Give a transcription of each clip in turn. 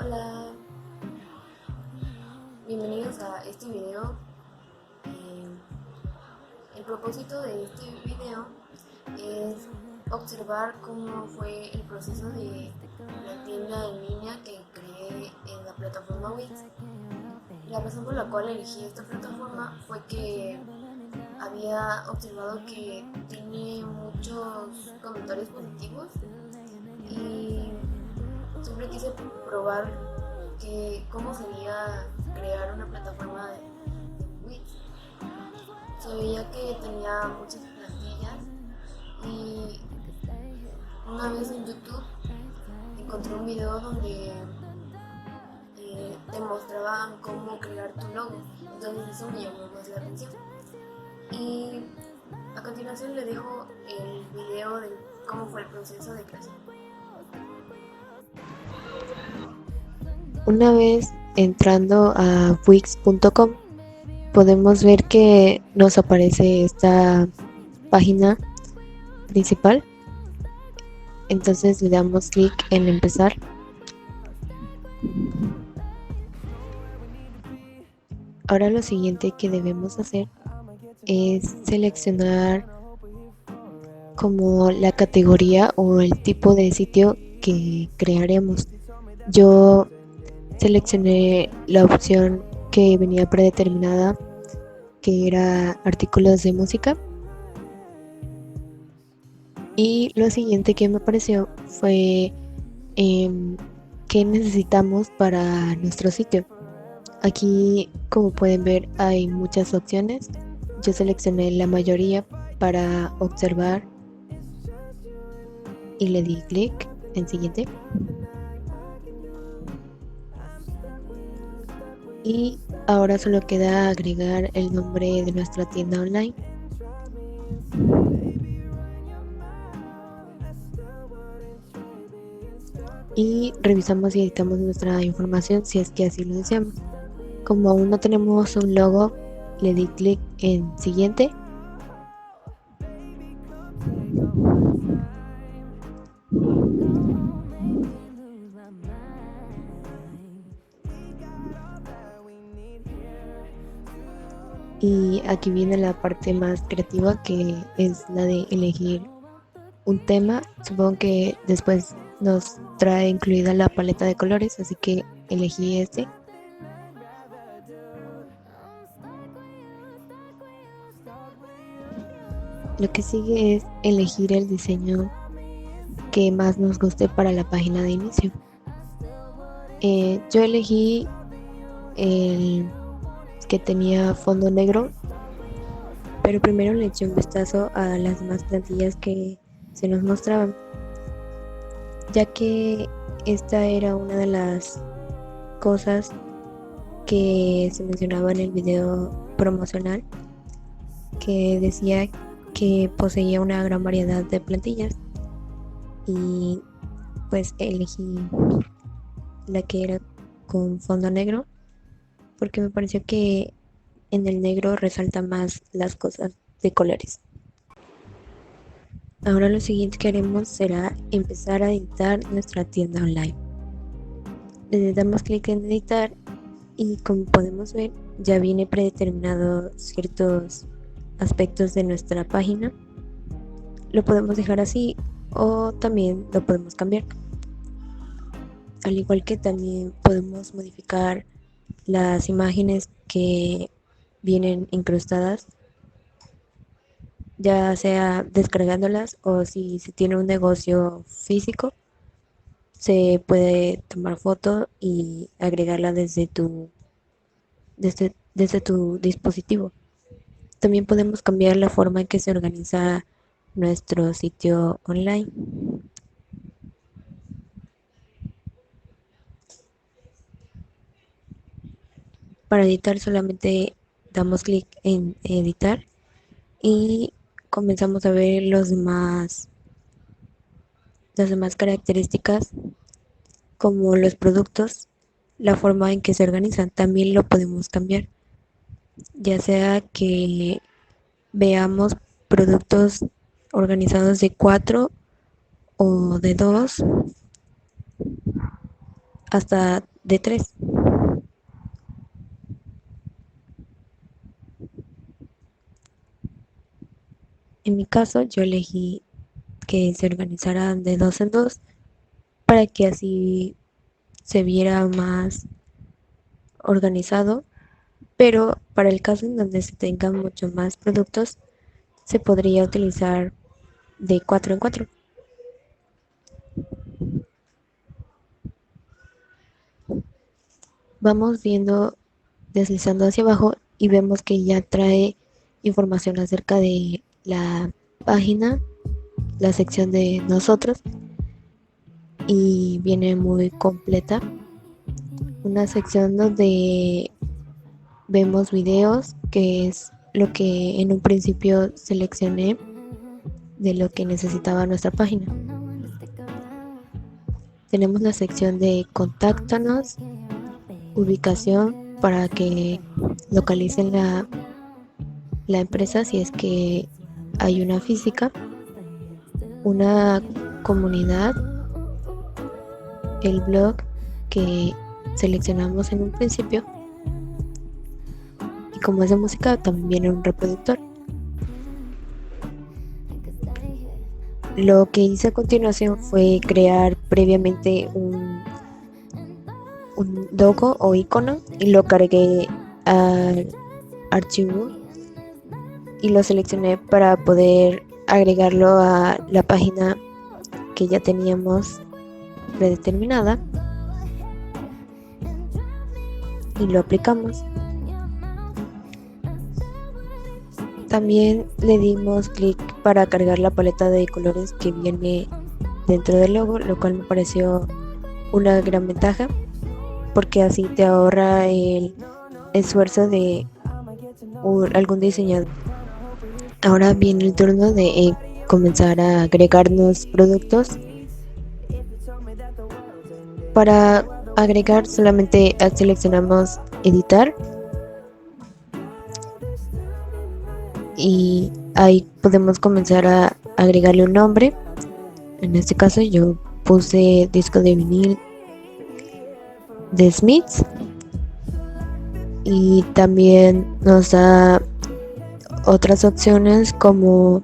Hola, bienvenidos a este video. Eh, el propósito de este video es observar cómo fue el proceso de la tienda en línea que creé en la plataforma Wix. La razón por la cual elegí esta plataforma fue que había observado que tiene muchos comentarios positivos y siempre quise probar cómo sería crear una plataforma de Wix. Se veía que tenía muchas plantillas y una vez en YouTube encontré un video donde te mostraban cómo crear tu logo, entonces eso me llamó más la atención. Y a continuación le dejo el video de cómo fue el proceso de creación. Una vez entrando a wix.com podemos ver que nos aparece esta página principal. Entonces le damos clic en empezar. Ahora lo siguiente que debemos hacer es seleccionar como la categoría o el tipo de sitio que crearemos. Yo seleccioné la opción que venía predeterminada, que era artículos de música. Y lo siguiente que me apareció fue qué necesitamos para nuestro sitio. Aquí, como pueden ver, hay muchas opciones. Yo seleccioné la mayoría para observar y le di clic en siguiente. Y ahora solo queda agregar el nombre de nuestra tienda online. Y revisamos y editamos nuestra información si es que así lo deseamos. Como aún no tenemos un logo, le di clic en siguiente. Y aquí viene la parte más creativa, que es la de elegir un tema. Supongo que después nos trae incluida la paleta de colores, así que elegí este. Lo que sigue es elegir el diseño que más nos guste para la página de inicio. Yo elegí el que tenía fondo negro, pero primero le eché un vistazo a las demás plantillas que se nos mostraban, ya que esta era una de las cosas que se mencionaba en el video promocional, que decía que poseía una gran variedad de plantillas, y pues elegí la que era con fondo negro porque me pareció que en el negro resalta más las cosas de colores. Ahora lo siguiente que haremos será empezar a editar nuestra tienda online. Le damos clic en editar y, como podemos ver, ya viene predeterminado ciertos aspectos de nuestra página. Lo podemos dejar así o también lo podemos cambiar. Al igual que también podemos modificar las imágenes que vienen incrustadas, ya sea descargándolas o si se tiene un negocio físico, se puede tomar foto y agregarla desde tu dispositivo. También podemos cambiar la forma en que se organiza nuestro sitio online. Para editar solamente damos clic en editar y comenzamos a ver las demás características, como los productos, la forma en que se organizan. También lo podemos cambiar, ya sea que veamos productos organizados de 4 o de 2 hasta de 3. En mi caso, yo elegí que se organizaran de 2 en 2 para que así se viera más organizado, pero para el caso en donde se tengan mucho más productos, se podría utilizar de 4 en 4. Vamos viendo, deslizando hacia abajo y vemos que ya trae información acerca de la página, la sección de nosotros, y viene muy completa. Una sección donde vemos videos, que es lo que en un principio seleccioné de lo que necesitaba nuestra página. Tenemos la sección de contáctanos, ubicación para que localicen la empresa si es que hay una física, una comunidad, el blog que seleccionamos en un principio, y como es de música también viene un reproductor. Lo que hice a continuación fue crear previamente un logo o icono y lo cargué al archivo y lo seleccioné para poder agregarlo a la página que ya teníamos predeterminada y lo aplicamos. También le dimos clic para cargar la paleta de colores que viene dentro del logo, lo cual me pareció una gran ventaja porque así te ahorra el esfuerzo de algún diseñador. Ahora viene el turno de comenzar a agregarnos productos. Para agregar solamente seleccionamos editar y ahí podemos comenzar a agregarle un nombre. En este caso yo puse disco de vinil de Smiths, y también nos da otras opciones como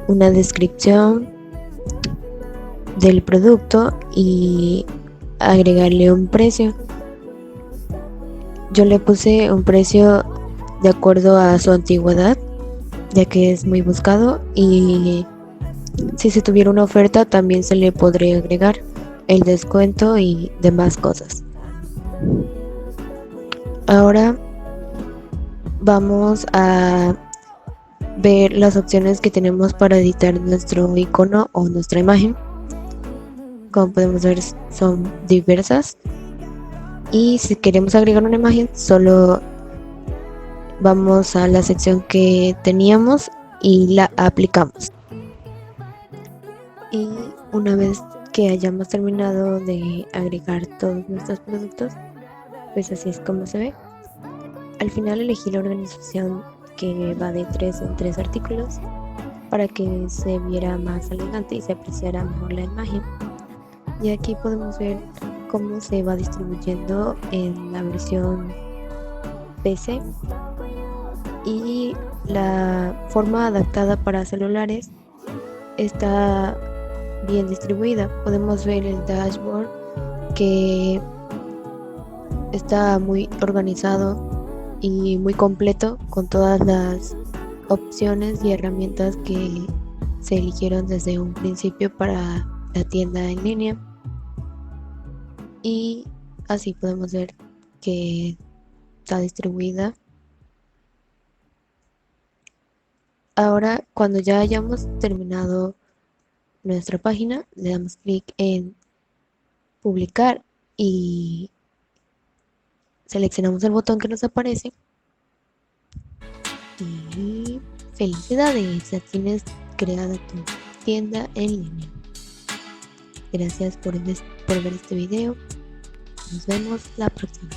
una descripción del producto y agregarle un precio. Yo le puse un precio de acuerdo a su antigüedad, ya que es muy buscado, y si se tuviera una oferta también se le podría agregar el descuento y demás cosas. Ahora vamos a ver las opciones que tenemos para editar nuestro icono o nuestra imagen. Como podemos ver, son diversas, y si queremos agregar una imagen solo vamos a la sección que teníamos y la aplicamos. Y una vez que hayamos terminado de agregar todos nuestros productos, pues así es como se ve. Al final elegí la organización que va de 3 en 3 artículos para que se viera más elegante y se apreciara mejor la imagen. Y aquí podemos ver cómo se va distribuyendo en la versión PC, y la forma adaptada para celulares está bien distribuida. Podemos ver el dashboard que está muy organizado y muy completo con todas las opciones y herramientas que se eligieron desde un principio para la tienda en línea, y así podemos ver que está distribuida. Ahora, cuando ya hayamos terminado nuestra página, le damos clic en publicar y seleccionamos el botón que nos aparece, y felicidades, ya tienes creada tu tienda en línea. Gracias por ver este video. Nos vemos la próxima.